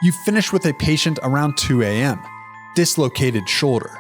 You finish with a patient around 2 a.m. Dislocated shoulder.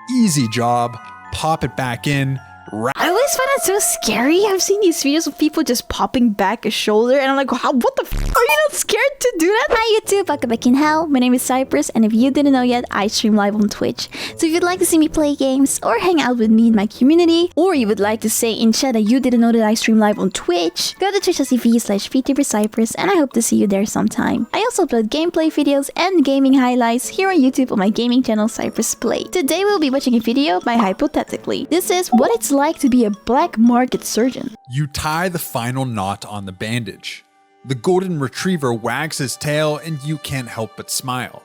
Easy job. Pop it back in. I always find it so scary. I've seen these videos of people just popping back a shoulder and I'm like, what the f***? Are you not scared to do that? Hi YouTube, welcome back in hell. My name is Cypress, and if you didn't know yet, I stream live on Twitch. So if you'd like to see me play games or hang out with me in my community, or you would like to say in chat that you didn't know that I stream live on Twitch, go to twitch.tv/vtuber Cypress, and I hope to see you there sometime. I also upload gameplay videos and gaming highlights here on YouTube on my gaming channel Cypress Play. Today we'll be watching a video by Hypothetically. This is what it's like to be a black market surgeon. You tie the final knot on the bandage. The golden retriever wags his tail and you can't help but smile.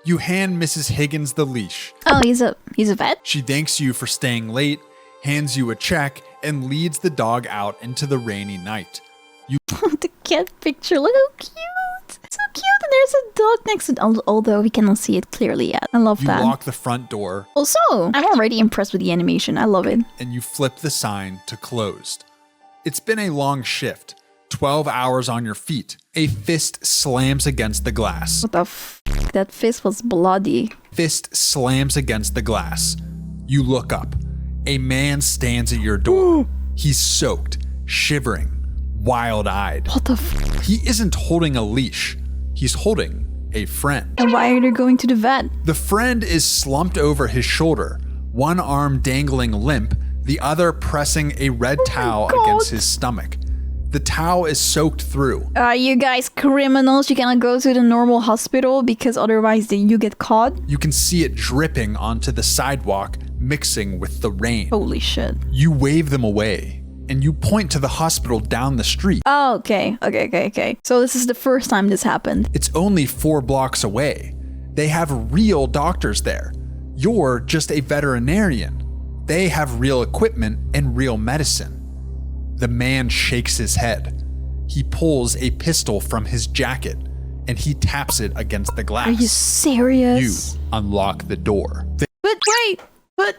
You hand Mrs. Higgins the leash. Oh, he's a vet? She thanks you for staying late, hands you a check, and leads the dog out into the rainy night. You The cat picture, look how cute! So cute, and there's a dog next to it, although we cannot see it clearly yet. I love that. You lock the front door. Also, I'm already impressed with the animation. I love it. And you flip the sign to closed. It's been a long shift. 12 hours on your feet. A fist slams against the glass. What the f***? That fist was bloody. Fist slams against the glass. You look up. A man stands at your door. He's soaked, shivering, wild-eyed. What the f***? He isn't holding a leash. He's holding a friend. And why are they going to the vet? The friend is slumped over his shoulder, one arm dangling limp, the other pressing a red towel against his stomach. The towel is soaked through. Are you guys criminals? You cannot go to the normal hospital because otherwise then you get caught? You can see it dripping onto the sidewalk, mixing with the rain. Holy shit. You wave them away, and you point to the hospital down the street. Oh, okay. So this is the first time this happened. It's only 4 blocks away. They have real doctors there. You're just a veterinarian. They have real equipment and real medicine. The man shakes his head. He pulls a pistol from his jacket and he taps it against the glass. Are you serious? You unlock the door. But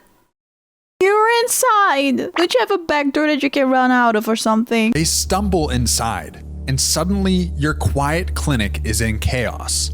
you're inside. Don't you have a back door that you can run out of or something? They stumble inside and suddenly your quiet clinic is in chaos.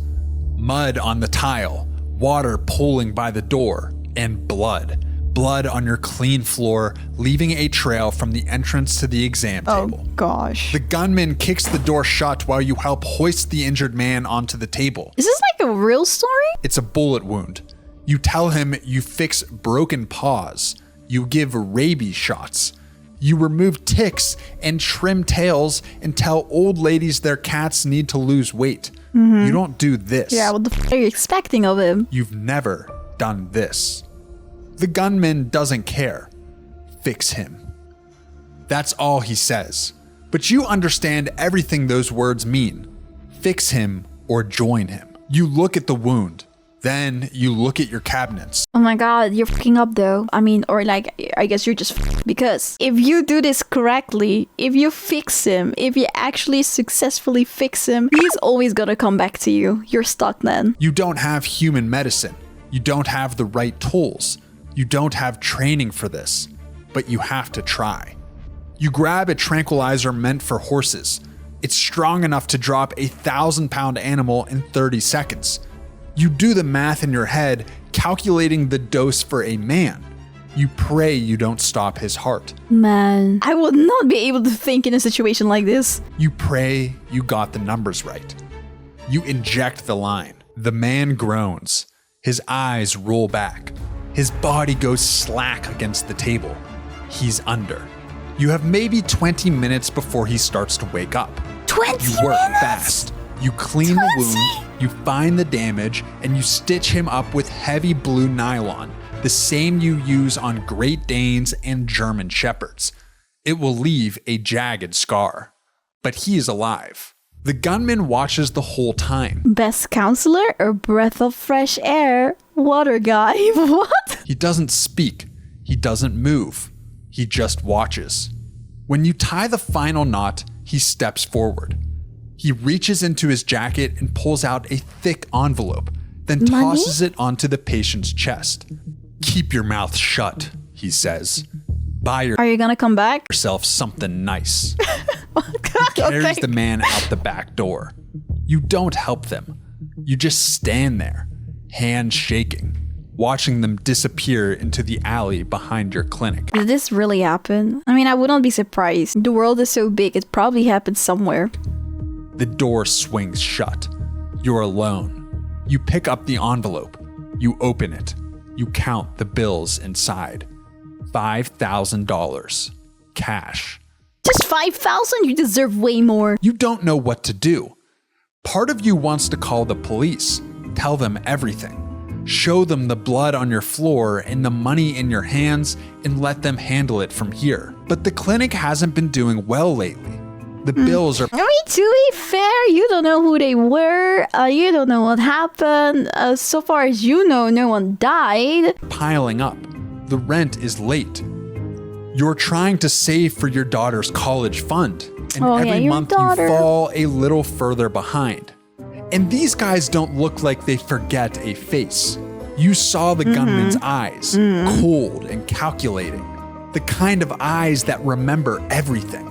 Mud on the tile, water pooling by the door, and blood. Blood on your clean floor, leaving a trail from the entrance to the exam table. Oh gosh. The gunman kicks the door shut while you help hoist the injured man onto the table. Is this like a real story? It's a bullet wound. You tell him you fix broken paws. You give rabies shots. You remove ticks and trim tails and tell old ladies their cats need to lose weight. You don't do this. Yeah, what the f are you expecting of him? You've never done this. The gunman doesn't care. Fix him. That's all he says. But you understand everything those words mean. Fix him or join him. You look at the wound. Then you look at your cabinets. Oh my god, you're fucking up though. I mean, or like, I guess you're just because if you do this correctly, if you fix him, if you actually successfully fix him, he's always gonna come back to you. You're stuck then. You don't have human medicine. You don't have the right tools. You don't have training for this, but you have to try. You grab a tranquilizer meant for horses. It's strong enough to drop a 1,000-pound animal in 30 seconds. You do the math in your head, calculating the dose for a man. You pray you don't stop his heart. Man, I would not be able to think in a situation like this. You pray you got the numbers right. You inject the line. The man groans. His eyes roll back. His body goes slack against the table. He's under. You have maybe 20 minutes before he starts to wake up. 20 You work minutes? fast. You clean the wound, you find the damage, and you stitch him up with heavy blue nylon, the same you use on Great Danes and German Shepherds. It will leave a jagged scar. But he is alive. The gunman watches the whole time. Best counselor or breath of fresh air? Water guy. What? He doesn't speak. He doesn't move. He just watches. When you tie the final knot, he steps forward. He reaches into his jacket and pulls out a thick envelope, then tosses it onto the patient's chest. Keep your mouth shut, he says. Buy Are you gonna come back? yourself something nice. Oh, God, Carries okay. the man out the back door. You don't help them. You just stand there, hands shaking, watching them disappear into the alley behind your clinic. Did this really happen? I mean, I wouldn't be surprised. The world is so big, it probably happened somewhere. The door swings shut. You're alone. You pick up the envelope. You open it. You count the bills inside. $5,000. Cash. Just 5,000? You deserve way more. You don't know what to do. Part of you wants to call the police, tell them everything, show them the blood on your floor and the money in your hands, and let them handle it from here. But the clinic hasn't been doing well lately. The bills are... I mean, to be fair, you don't know who they were. You don't know what happened. So far as you know, no one died. Piling up. The rent is late. You're trying to save for your daughter's college fund. And every month you fall a little further behind. And these guys don't look like they forget a face. You saw the gunman's eyes, cold and calculating. The kind of eyes that remember everything.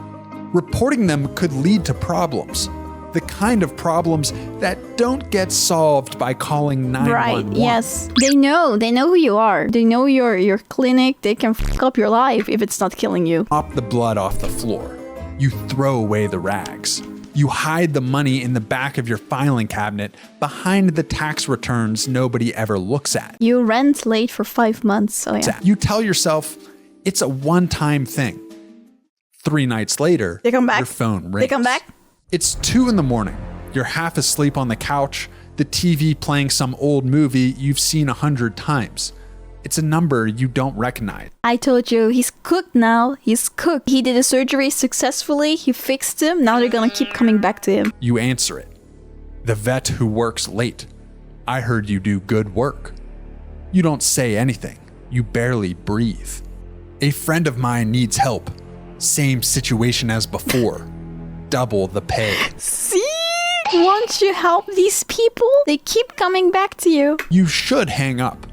Reporting them could lead to problems. The kind of problems that don't get solved by calling 911. Right, yes. They know who you are. They know your clinic. They can fuck up your life if it's not killing you. Mop the blood off the floor. You throw away the rags. You hide the money in the back of your filing cabinet behind the tax returns nobody ever looks at. You rent late for 5 months, oh yeah. You tell yourself it's a one-time thing. 3 nights later, they come back. Your phone rings. They come back? It's 2 a.m. You're half asleep on the couch, the TV playing some old movie you've seen 100 times. It's a number you don't recognize. I told you, he's cooked now. He's cooked. He did a surgery successfully. He fixed him. Now they're gonna keep coming back to him. You answer it. The vet who works late. I heard you do good work. You don't say anything. You barely breathe. A friend of mine needs help. Same situation as before. Double the pay. See? Once you help these people, they keep coming back to you. You should hang up.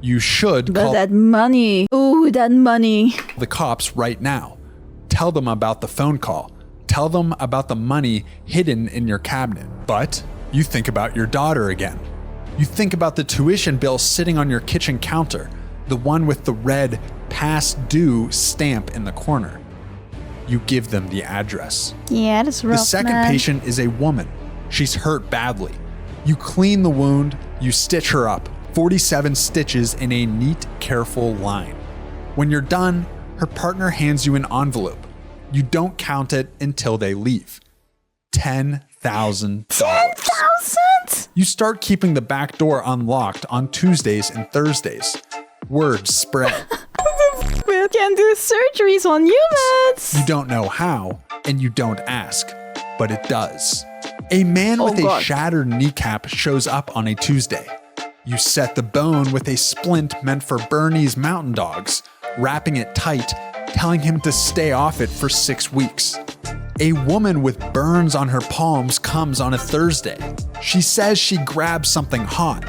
You should call that money. Ooh, that money. The cops right now. Tell them about the phone call. Tell them about the money hidden in your cabinet. But you think about your daughter again. You think about the tuition bill sitting on your kitchen counter, the one with the red past due stamp in the corner. You give them the address. Yeah, that's rough, The second patient is a woman. She's hurt badly. You clean the wound, you stitch her up. 47 stitches in a neat, careful line. When you're done, her partner hands you an envelope. You don't count it until they leave. $10,000. 10,000? You start keeping the back door unlocked on Tuesdays and Thursdays. Word spread. We can do surgeries on humans. You don't know how, and you don't ask, but it does. A man with a shattered kneecap shows up on a Tuesday. You set the bone with a splint meant for Bernese mountain dogs, wrapping it tight, telling him to stay off it for 6 weeks. A woman with burns on her palms comes on a Thursday. She says she grabbed something hot.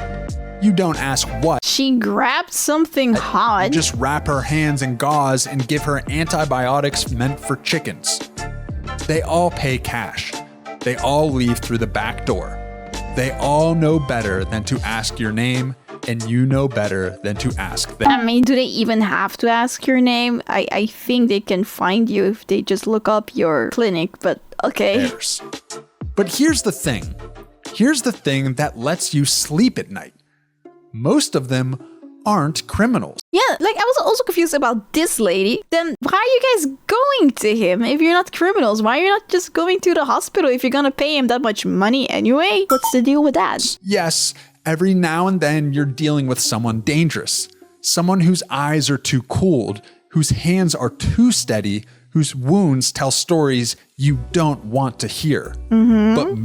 You don't ask what. She grabbed something hot. You just wrap her hands in gauze and give her antibiotics meant for chickens. They all pay cash. They all leave through the back door. They all know better than to ask your name, and you know better than to ask them. I mean, do they even have to ask your name? I think they can find you if they just look up your clinic, but okay. But here's the thing. Here's the thing that lets you sleep at night. Most of them aren't criminals. Yeah, like I was also confused about this lady. Then why are you guys going to him if you're not criminals? Why are you not just going to the hospital if you're gonna pay him that much money anyway? What's the deal with that? Yes, every now and then you're dealing with someone dangerous. Someone whose eyes are too cooled, whose hands are too steady, whose wounds tell stories you don't want to hear. But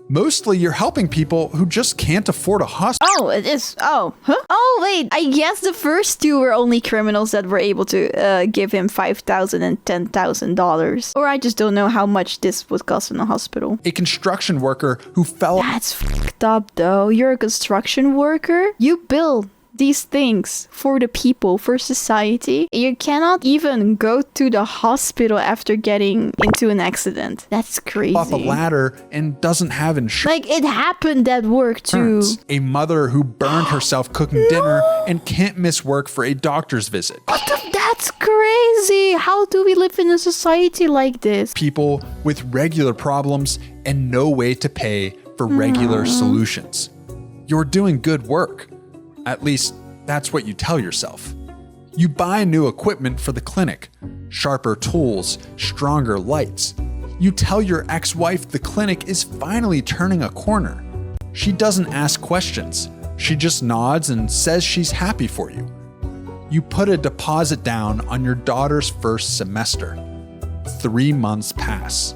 mostly you're helping people who just can't afford a hospital. Oh, it is. Oh, huh? Oh, wait. I guess the first two were only criminals that were able to give him $5,000 and $10,000. Or I just don't know how much this would cost in a hospital. A construction worker who fell... That's fucked up, though. You're a construction worker. You build these things for the people, for society. You cannot even go to the hospital after getting into an accident. That's crazy. Off a ladder and doesn't have insurance. Like, it happened at work too. A mother who burned herself cooking dinner and can't miss work for a doctor's visit. That's crazy. How do we live in a society like this? People with regular problems and no way to pay for regular solutions. You're doing good work. At least, that's what you tell yourself. You buy new equipment for the clinic, sharper tools, stronger lights. You tell your ex-wife the clinic is finally turning a corner. She doesn't ask questions. She just nods and says she's happy for you. You put a deposit down on your daughter's first semester. 3 months pass.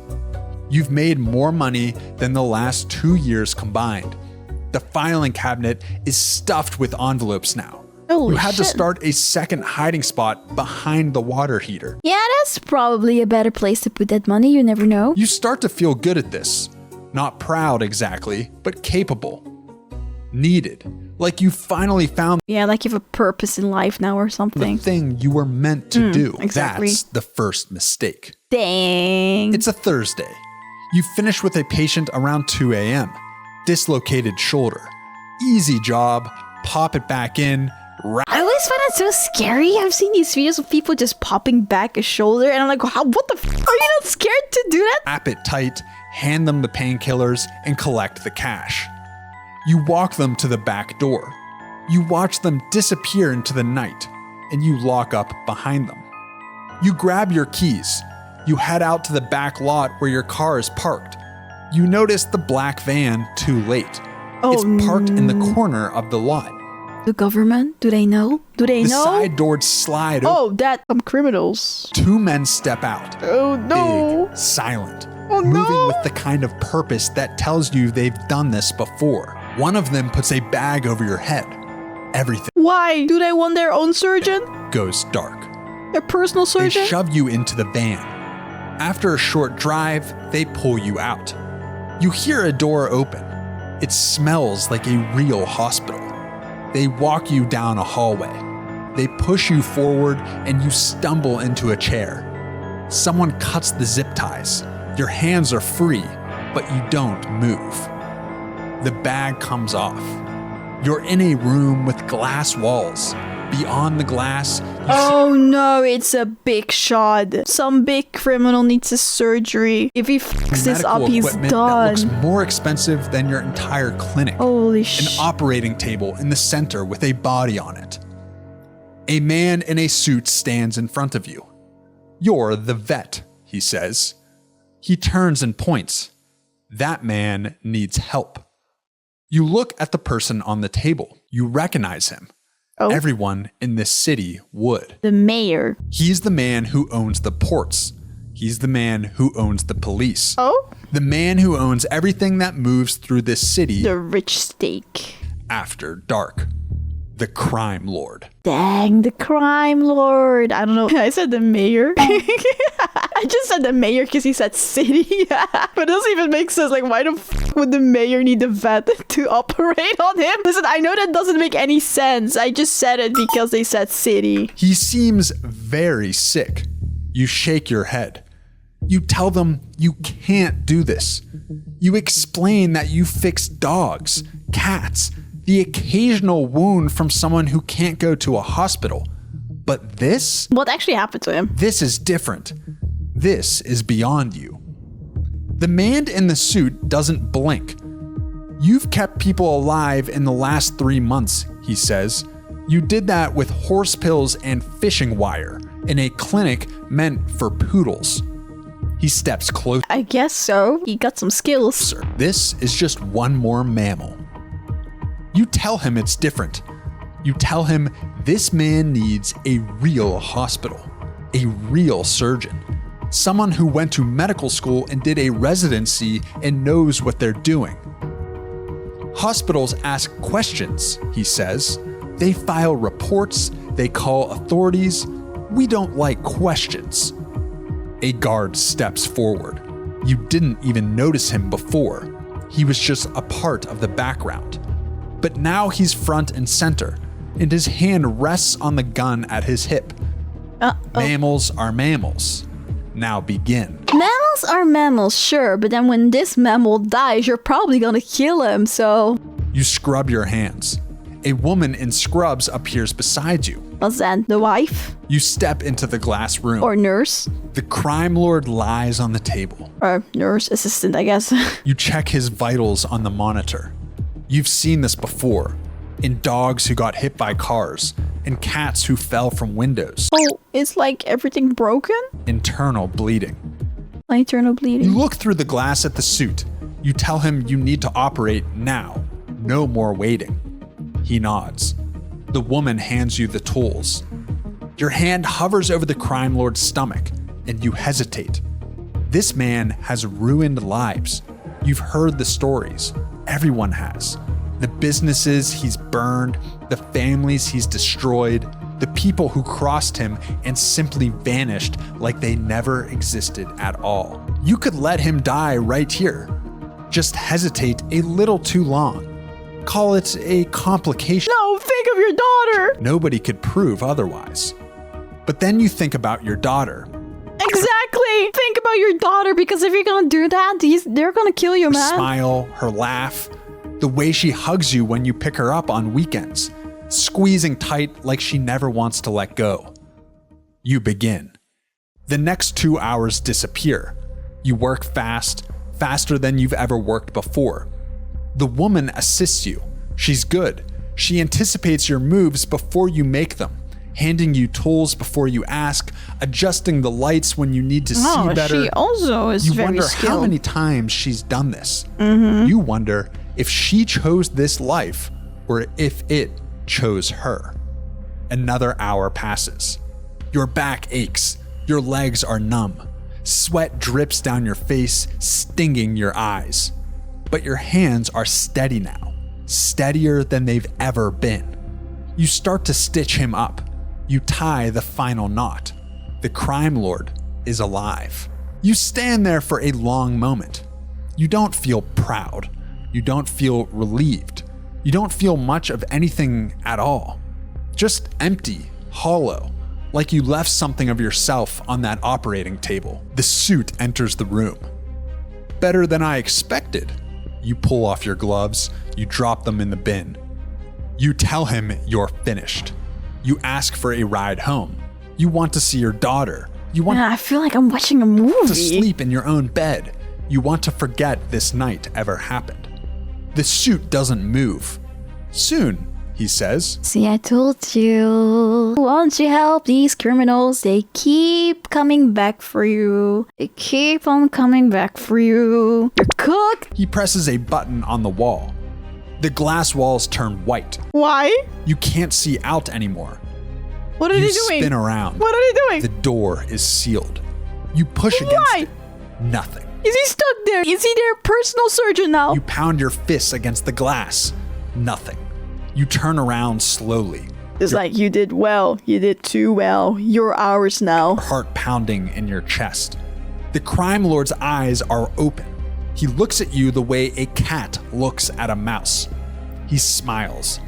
You've made more money than the last 2 years combined. The filing cabinet is stuffed with envelopes now. Holy you had to shit. start a second hiding spot behind the water heater. Yeah, that's probably a better place to put that money. You never know. You start to feel good at this. Not proud exactly, but capable. Needed. Like you finally found Yeah, like you have a purpose in life now or the something. thing you were meant to do. exactly. That's the first mistake. Dang. It's a Thursday. You finish with a patient around 2 a.m. Dislocated shoulder. Easy job. Pop it back in. I always find that so scary. I've seen these videos of people just popping back a shoulder, and I'm like, what the f? Are you not scared to do that? Wrap it tight. Hand them the painkillers and collect the cash. You walk them to the back door. You watch them disappear into the night, and you lock up behind them. You grab your keys. You head out to the back lot where your car is parked. You notice the black van too late. It's parked in the corner of the lot. The government? Do they know? Do they The know? side doors slide open. Oh, that some criminals. 2 men step out. Oh no. Big, silent, Oh, moving no. with the kind of purpose that tells you they've done this before. One of them puts a bag over your head. Everything Why? Do they want their own surgeon? goes dark. Their personal They surgeon? shove you into the van. After a short drive, they pull you out. You hear a door open. It smells like a real hospital. They walk you down a hallway. They push you forward and you stumble into a chair. Someone cuts the zip ties. Your hands are free, but you don't move. The bag comes off. You're in a room with glass walls. Beyond the glass, you Oh no, it's a big shot. Some big criminal needs a surgery. If he fucks this medical up, he's equipment that looks done. more expensive than your entire clinic. Holy An shit. operating table in the center with a body on it. A man in a suit stands in front of you. You're the vet, he says. He turns and points. That man needs help. You look at the person on the table. You recognize him. Oh. Everyone in this city would. The mayor. He's the man who owns the ports. He's the man who owns the police. Oh? The man who owns everything that moves through this city The rich steak. after dark. The crime lord. Dang, the crime lord. I don't know. I said the mayor. I just said the mayor because he said city. But it doesn't even make sense. Like, why the f would the mayor need a vet to operate on him? Listen, I know that doesn't make any sense. I just said it because they said city. He seems very sick. You shake your head. You tell them you can't do this. You explain that you fix dogs, cats, the occasional wound from someone who can't go to a hospital. But this? What actually happened to him? This is different. This is beyond you. The man in the suit doesn't blink. You've kept people alive in the last 3 months, he says. You did that with horse pills and fishing wire in a clinic meant for poodles. He steps closer. I guess so. He got some skills. This is just one more mammal. You tell him it's different. You tell him this man needs a real hospital, a real surgeon, someone who went to medical school and did a residency and knows what they're doing. Hospitals ask questions, he says. They file reports, they call authorities. We don't like questions. A guard steps forward. You didn't even notice him before. He was just a part of the background. But now he's front and center. and his hand rests on the gun at his hip. Mammals are mammals. Now begin. Mammals are mammals, sure, but then when this mammal dies, you're probably gonna kill him, so... You scrub your hands. A woman in scrubs appears beside you. What's that, the wife? You step into the glass room. Or nurse? The crime lord lies on the table. Or nurse assistant, I guess. You check his vitals on the monitor. You've seen this before. In dogs who got hit by cars. And cats who fell from windows. Oh, it's like everything broken? Internal bleeding. Internal bleeding. You look through the glass at the suit. You tell him you need to operate now. No more waiting. He nods. The woman hands you the tools. Your hand hovers over the crime lord's stomach, and you hesitate. This man has ruined lives. You've heard the stories. Everyone has. The businesses he's burned, the families he's destroyed, the people who crossed him and simply vanished like they never existed at all. You could let him die right here. Just hesitate a little too long. Call it a complication. No, think of your daughter! Nobody could prove otherwise. But then you think about your daughter. Exactly! Think about your daughter, because if you're gonna do that, they're gonna kill you, Her man. smile, her laugh, the way she hugs you when you pick her up on weekends, squeezing tight like she never wants to let go. You begin. The next 2 hours disappear. You work fast, faster than you've ever worked before. The woman assists you. She's good. She anticipates your moves before you make them, handing you tools before you ask, adjusting the lights when you need to see better. She also is very You wonder skilled. how many times she's done this. You wonder if she chose this life or if it chose her. Another hour passes. Your back aches. Your legs are numb. Sweat drips down your face, stinging your eyes. But your hands are steady now, steadier than they've ever been. You start to stitch him up. You tie the final knot. The crime lord is alive. You stand there for a long moment. You don't feel proud. You don't feel relieved. You don't feel much of anything at all. Just empty, hollow, like you left something of yourself on that operating table. The suit enters the room. Better than I expected. You pull off your gloves. You drop them in the bin. You tell him you're finished. You ask for a ride home. You want to see your daughter. You want I feel like I'm watching a movie. to sleep in your own bed. You want to forget this night ever happened. The suit doesn't move. Soon, he says. See, I told you. Once you help these criminals, they keep coming back for you. They keep on coming back for you. You're cooked. He presses a button on the wall. The glass walls turn white. Why? You can't see out anymore. What are You they doing? spin around. What are they doing? The door is sealed. You push against Why? it. Nothing. Is he stuck there? Is he their personal surgeon now? You pound your fists against the glass. Nothing. You turn around slowly. It's like, you did well. You did too well. You're ours now. Heart pounding in your chest. The crime lord's eyes are open. He looks at you the way a cat looks at a mouse. He smiles.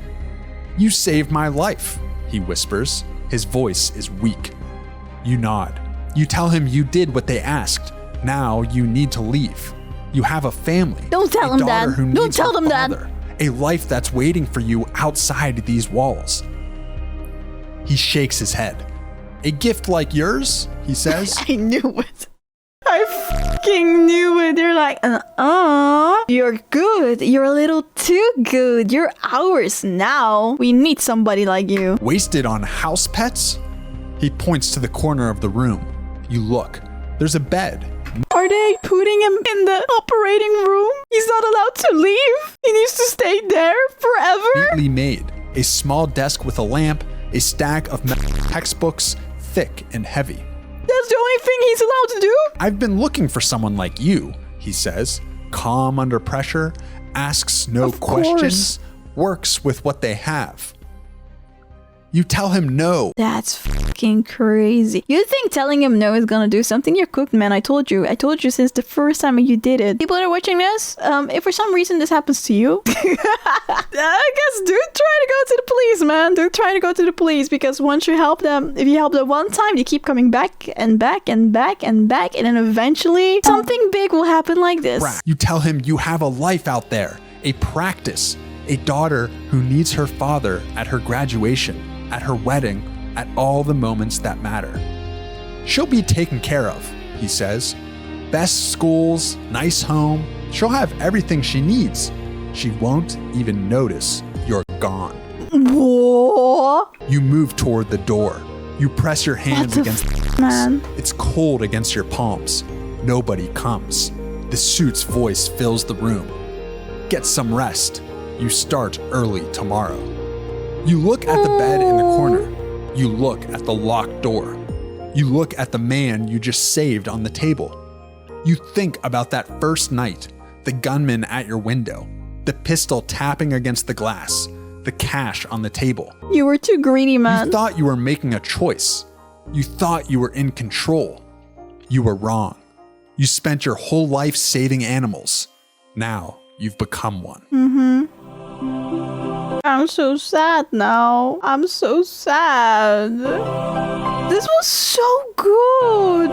You saved my life, he whispers. His voice is weak. You nod. You tell him you did what they asked. Now you need to leave. You have a family. Don't tell a him daughter that. who Don't needs tell her them that. father, a life that's waiting for you outside these walls. He shakes his head. A gift like yours, he says. I knew it. I fucking knew it. They're like, you're good. You're a little too good. You're ours now. We need somebody like you. Wasted on house pets? He points to the corner of the room. You look. There's a bed. Are they putting him in the operating room? He's not allowed to leave. He needs to stay there forever. Neatly made. A small desk with a lamp, a stack of textbooks, thick and heavy. That's the only thing he's allowed to do? I've been looking for someone like you, he says, calm under pressure, asks no Of questions, works with what they have. You tell him no. That's fucking crazy. You think telling him no is gonna do something? You're cooked, man. I told you. I told you since the first time you did it. People that are watching this, if for some reason this happens to you, I guess, dude, try to go to the police, man. They're trying to go to the police because once you help them, if you help them one time, they keep coming back and back and back and back. And then eventually something big will happen like this. You tell him you have a life out there, a practice, a daughter who needs her father at her graduation, at her wedding, at all the moments that matter. She'll be taken care of, he says. Best schools, nice home. She'll have everything she needs. She won't even notice you're gone. Whoa. You move toward the door. You press your hands against the glass. Man. It's cold against your palms. Nobody comes. The suit's voice fills the room. Get some rest. You start early tomorrow. You look at the bed in the corner. You look at the locked door. You look at the man you just saved on the table. You think about that first night, the gunman at your window, the pistol tapping against the glass, the cash on the table. You were too greedy, man. You thought you were making a choice. You thought you were in control. You were wrong. You spent your whole life saving animals. Now you've become one. I'm so sad now. I'm so sad. This was so good.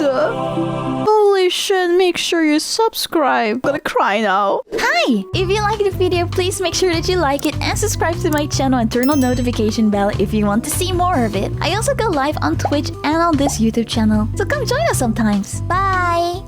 Holy shit, make sure you subscribe. I'm gonna cry now. Hi! If you like the video, please make sure that you like it and subscribe to my channel and turn on notification bell if you want to see more of it. I also go live on Twitch and on this YouTube channel. So come join us sometimes. Bye!